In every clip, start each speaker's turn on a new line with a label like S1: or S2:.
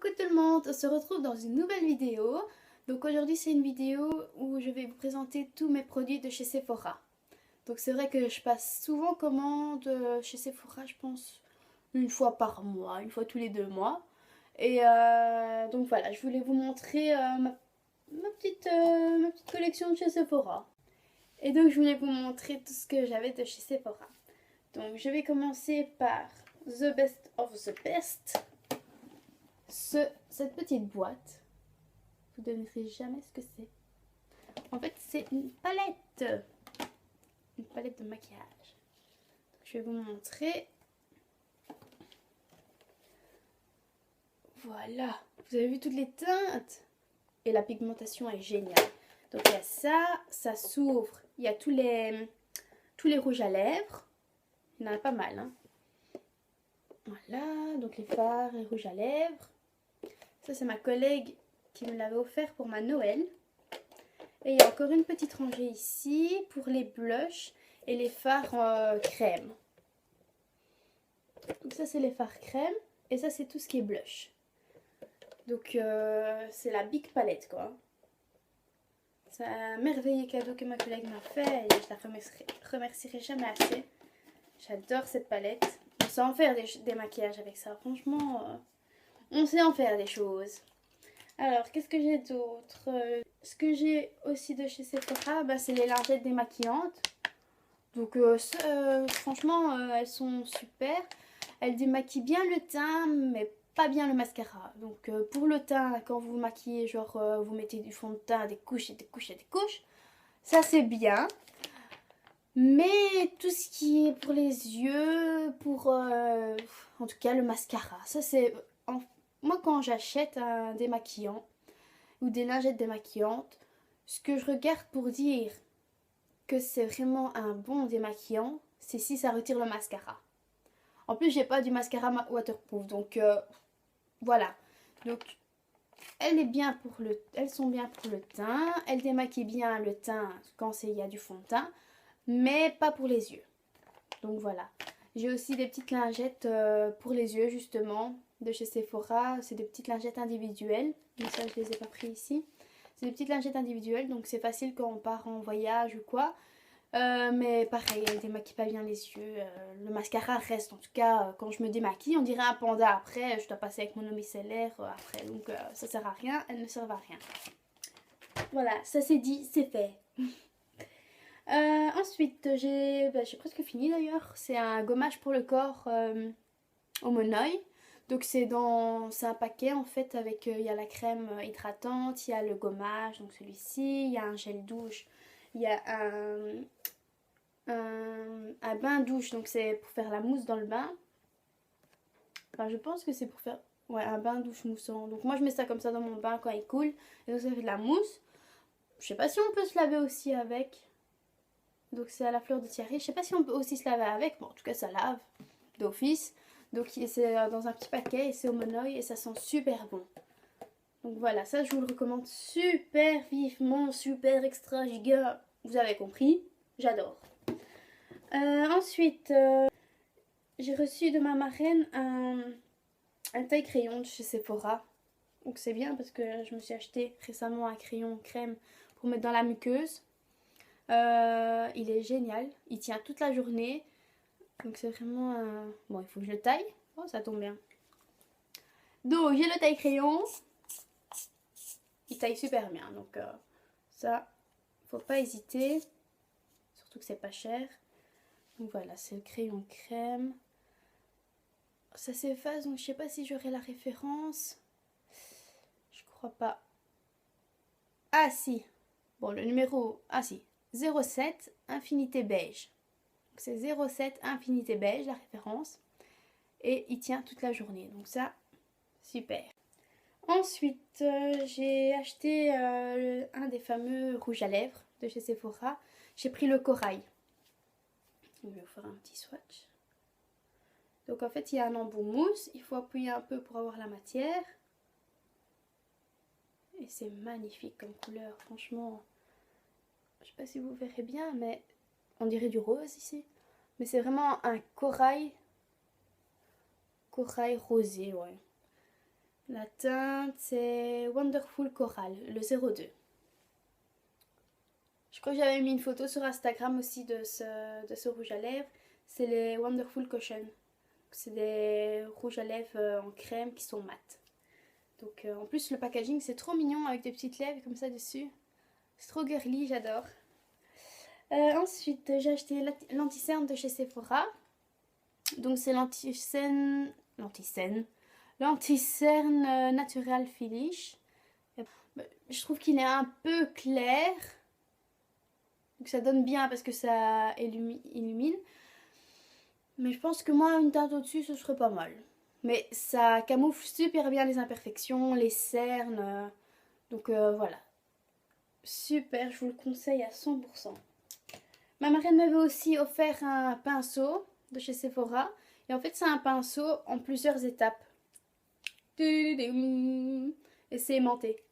S1: Coucou tout le monde, on se retrouve dans une nouvelle vidéo. Donc aujourd'hui c'est une vidéo où je vais vous présenter tous mes produits de chez Sephora. Donc c'est vrai que je passe souvent commande chez Sephora, je pense une fois par mois, une fois tous les 2 mois. Et donc voilà, je voulais vous montrer ma petite collection de chez Sephora. Et donc je voulais vous montrer tout ce que j'avais de chez Sephora. Donc je vais commencer par The Best of the Best. Cette petite boîte, vous ne devinerez jamais ce que c'est. En fait, c'est une palette de maquillage. Donc, je vais vous montrer. Voilà, vous avez vu toutes les teintes et la pigmentation est géniale. Donc il y a ça s'ouvre. Il y a tous les rouges à lèvres. Il y en a pas mal, hein. Voilà, donc les fards et rouges à lèvres. Ça, c'est ma collègue qui me l'avait offert pour ma Noël. Et il y a encore une petite rangée ici pour les blushs et les fards crème. Donc ça, c'est les fards crème. Et ça, c'est tout ce qui est blush. Donc, c'est la Big Palette, quoi. C'est un merveilleux cadeau que ma collègue m'a fait. Et je la remercierai jamais assez. J'adore cette palette. On sait en faire des maquillages avec ça. Franchement, on sait en faire des choses. Alors, qu'est-ce que j'ai d'autre? Ce que j'ai aussi de chez Sephora, c'est les lingettes démaquillantes. Donc, franchement, elles sont super. Elles démaquillent bien le teint, mais pas bien le mascara. Donc, pour le teint, quand vous vous maquillez, genre, vous mettez du fond de teint, des couches et des couches et des couches. Ça, c'est bien. Mais tout ce qui est pour les yeux, en tout cas, le mascara, ça, c'est... Moi, quand j'achète un démaquillant ou des lingettes démaquillantes, ce que je regarde pour dire que c'est vraiment un bon démaquillant, c'est si ça retire le mascara. En plus, j'ai pas du mascara waterproof, donc voilà. Donc, elles sont bien pour le teint, elles démaquillent bien le teint quand il y a du fond de teint, mais pas pour les yeux. Donc voilà. J'ai aussi des petites lingettes pour les yeux, justement, de chez Sephora. C'est des petites lingettes individuelles. Mais ça, je les ai pas pris ici. C'est des petites lingettes individuelles, donc c'est facile quand on part en voyage ou quoi. Mais pareil, elle démaquille pas bien les yeux. Le mascara reste, en tout cas, quand je me démaquille, on dirait un panda. Après, je dois passer avec mon eau micellaire après. Donc ça sert à rien, elle ne sert à rien. Voilà, ça c'est dit, c'est fait. Ensuite, j'ai presque fini d'ailleurs. C'est un gommage pour le corps au Monoï. Donc c'est un paquet en fait avec il y a la crème hydratante, il y a le gommage, donc celui-ci, il y a un gel douche, il y a un bain douche, donc c'est pour faire la mousse dans le bain. Enfin, je pense que c'est pour faire un bain douche moussant. Donc moi je mets ça comme ça dans mon bain quand il coule et donc ça fait de la mousse. Je sais pas si on peut se laver aussi avec. Donc c'est à la fleur de Thierry. Je sais pas si on peut aussi se laver avec. Bon, en tout cas, ça lave d'office. Donc c'est dans un petit paquet et c'est au Monoï et ça sent super bon. Donc voilà, ça je vous le recommande super vivement, super extra giga. Vous avez compris, j'adore. Ensuite, j'ai reçu de ma marraine un taille crayon de chez Sephora. Donc c'est bien parce que je me suis acheté récemment un crayon crème pour mettre dans la muqueuse. Il est génial, il tient toute la journée. Donc c'est vraiment un... Bon, il faut que je le taille. Oh, ça tombe bien. Donc j'ai le taille crayon. Il taille super bien. Donc ça, faut pas hésiter. Surtout que c'est pas cher. Donc voilà, c'est le crayon crème. Ça s'efface, donc je sais pas si j'aurai la référence. Je crois pas. Ah si. Bon, le numéro... Ah si. 07 Infinité Beige. C'est 07 Infinité Beige, la référence. Et il tient toute la journée. Donc ça, super. Ensuite, j'ai acheté un des fameux rouges à lèvres de chez Sephora. J'ai pris le corail. Je vais vous faire un petit swatch. Donc en fait, il y a un embout mousse. Il faut appuyer un peu pour avoir la matière. Et c'est magnifique comme couleur. Franchement, je sais pas si vous verrez bien, mais on dirait du rose ici. Mais c'est vraiment un corail rosé, ouais. La teinte, c'est Wonderful Coral, le 02. Je crois que j'avais mis une photo sur Instagram aussi de ce rouge à lèvres. C'est les Wonderful Cushion. C'est des rouges à lèvres en crème qui sont mat. Donc en plus le packaging c'est trop mignon avec des petites lèvres comme ça dessus. C'est trop girly, j'adore. Ensuite j'ai acheté l'anti-cerne de chez Sephora. Donc c'est l'anti-cerne Natural Finish. Je trouve qu'il est un peu clair. Donc ça donne bien parce que ça illumine. Mais je pense que moi, une teinte au-dessus, ce serait pas mal. Mais ça camoufle super bien les imperfections, les cernes. Donc voilà. Super, je vous le conseille à 100%. Ma marraine m'avait aussi offert un pinceau de chez Sephora. Et en fait, c'est un pinceau en plusieurs étapes. Et c'est aimanté.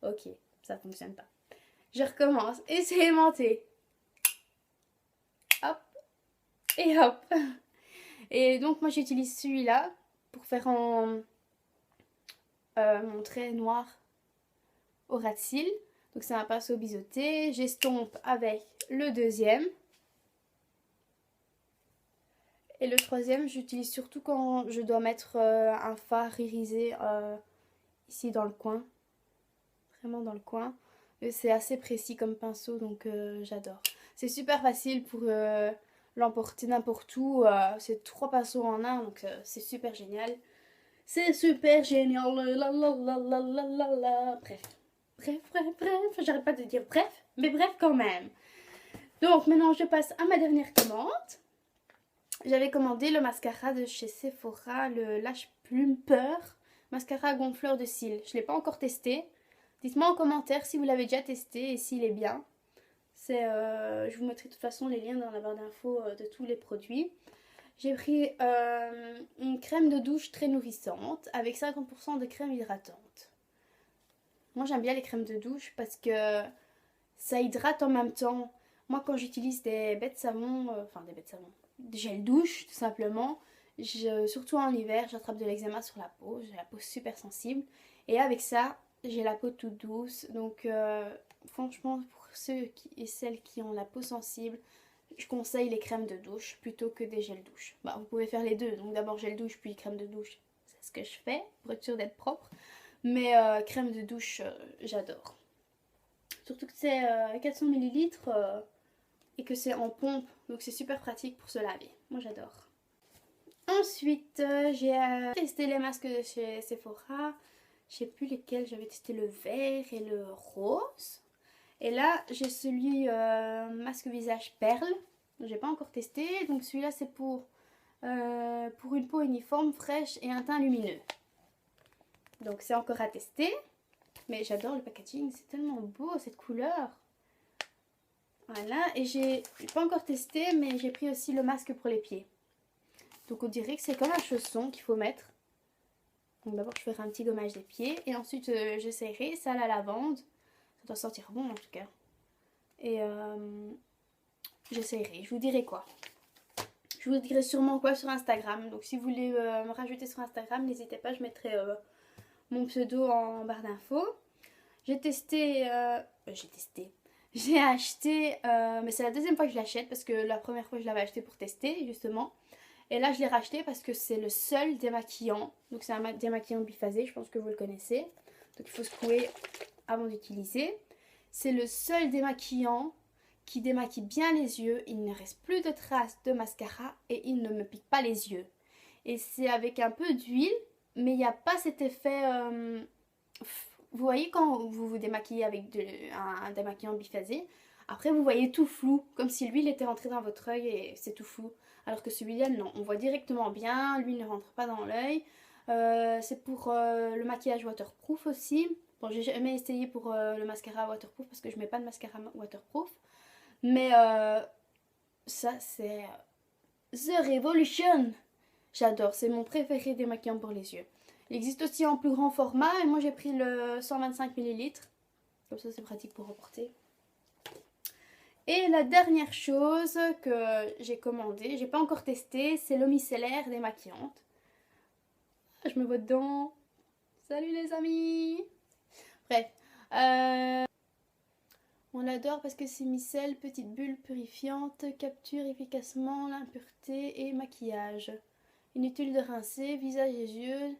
S1: Ok, ça fonctionne pas. Je recommence. Et c'est aimanté. Hop. Et hop. Et donc moi j'utilise celui-là pour faire mon trait noir au ras de cils. Donc c'est un pinceau biseauté. J'estompe avec le deuxième. Et le troisième j'utilise surtout quand je dois mettre un fard irisé ici dans le coin. Vraiment dans le coin. C'est assez précis comme pinceau donc j'adore. C'est super facile pour l'emporter n'importe où. C'est 3 pinceaux en un donc c'est super génial. C'est super génial. Bref. J'arrête pas de dire bref, mais bref quand même. Donc maintenant je passe à ma dernière commande. J'avais commandé le mascara de chez Sephora, le Lash Plumper mascara gonfleur de cils. Je ne l'ai pas encore testé. Dites-moi en commentaire si vous l'avez déjà testé et s'il est bien. Je vous mettrai de toute façon les liens dans la barre d'infos de tous les produits. J'ai pris une crème de douche très nourrissante avec 50% de crème hydratante. Moi j'aime bien les crèmes de douche parce que ça hydrate en même temps. Moi quand j'utilise des baies de savon, des gels douche tout simplement, surtout en hiver j'attrape de l'eczéma sur la peau, j'ai la peau super sensible. Et avec ça j'ai la peau toute douce. Donc franchement pour ceux et celles qui ont la peau sensible, je conseille les crèmes de douche plutôt que des gels douche. Bah, vous pouvez faire les deux, donc d'abord gel douche puis crème de douche, c'est ce que je fais pour être sûre d'être propre. Mais crème de douche, j'adore. Surtout que c'est 400 ml et que c'est en pompe, donc c'est super pratique pour se laver. Moi j'adore. Ensuite, j'ai testé les masques de chez Sephora. Je sais plus lesquels, j'avais testé le vert et le rose. Et là, j'ai celui masque visage perle. J'ai pas encore testé. Donc celui-là, c'est pour une peau uniforme, fraîche et un teint lumineux. Donc c'est encore à tester. Mais j'adore le packaging. C'est tellement beau cette couleur. Voilà. Et j'ai pas encore testé, mais j'ai pris aussi le masque pour les pieds. Donc on dirait que c'est comme un chausson qu'il faut mettre. Donc d'abord je ferai un petit gommage des pieds. Et ensuite j'essaierai ça à la lavande. Ça doit sentir bon en tout cas. Et j'essaierai. Je vous dirai quoi. Je vous dirai sûrement quoi sur Instagram. Donc si vous voulez me rajouter sur Instagram, n'hésitez pas. Je mettrai mon pseudo en barre d'infos. J'ai acheté, mais c'est la deuxième fois que je l'achète parce que la première fois je l'avais acheté pour tester justement. Et là je l'ai racheté parce que c'est le seul démaquillant. Donc c'est un démaquillant biphasé, je pense que vous le connaissez. Donc il faut secouer avant d'utiliser. C'est le seul démaquillant qui démaquille bien les yeux. Il ne reste plus de traces de mascara et il ne me pique pas les yeux. Et c'est avec un peu d'huile, mais il n'y a pas cet effet... vous voyez quand vous vous démaquillez avec un démaquillant biphasé, après vous voyez tout flou, comme si l'huile était rentrée dans votre œil et c'est tout flou. Alors que celui-là, non, on voit directement bien, l'huile ne rentre pas dans l'œil. C'est pour le maquillage waterproof aussi. Bon, j'ai jamais essayé pour le mascara waterproof parce que je mets pas de mascara waterproof. Mais ça, c'est The Revolution. J'adore, c'est mon préféré démaquillant pour les yeux. Il existe aussi en plus grand format et moi j'ai pris le 125 ml. Comme ça, c'est pratique pour emporter. Et la dernière chose que j'ai commandée, j'ai pas encore testé, c'est l'eau micellaire démaquillante. Je me vois dedans. Salut les amis. Bref. On l'adore parce que ces micelles, petites bulles purifiantes, capturent efficacement l'impureté et maquillage. Inutile de rincer, visage et yeux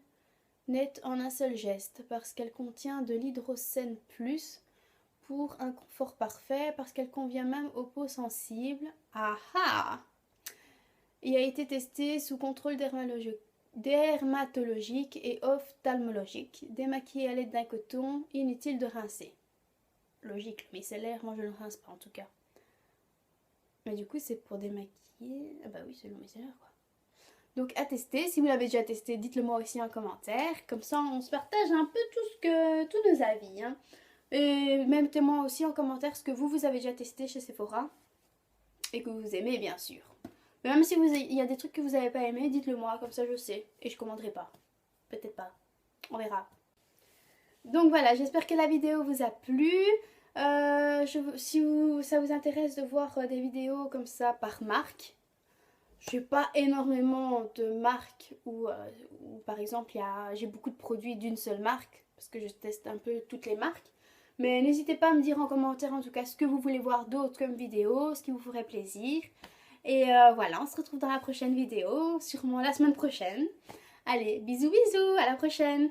S1: net en un seul geste, parce qu'elle contient de l'hydrocène plus pour un confort parfait, parce qu'elle convient même aux peaux sensibles. Ah ah! Il a été testé sous contrôle dermatologique et ophtalmologique. Démaquillé à l'aide d'un coton, inutile de rincer. Logique, le micellaire, moi je ne le rince pas en tout cas. Mais du coup c'est pour démaquiller. Ah bah oui, c'est le micellaire quoi. Donc à tester, si vous l'avez déjà testé, dites-le moi aussi en commentaire. Comme ça on se partage un peu tous nos avis. Hein. Et mettez-moi aussi en commentaire ce que vous avez déjà testé chez Sephora. Et que vous aimez bien sûr. Mais même si il y a des trucs que vous n'avez pas aimé, dites-le moi, comme ça je sais. Et je commanderai pas. Peut-être pas. On verra. Donc voilà, j'espère que la vidéo vous a plu. Si ça vous intéresse de voir des vidéos comme ça par marque, je n'ai pas énormément de marques où par exemple j'ai beaucoup de produits d'une seule marque parce que je teste un peu toutes les marques. Mais n'hésitez pas à me dire en commentaire en tout cas ce que vous voulez voir d'autres comme vidéo, ce qui vous ferait plaisir. Et voilà, on se retrouve dans la prochaine vidéo, sûrement la semaine prochaine. Allez, bisous bisous, à la prochaine!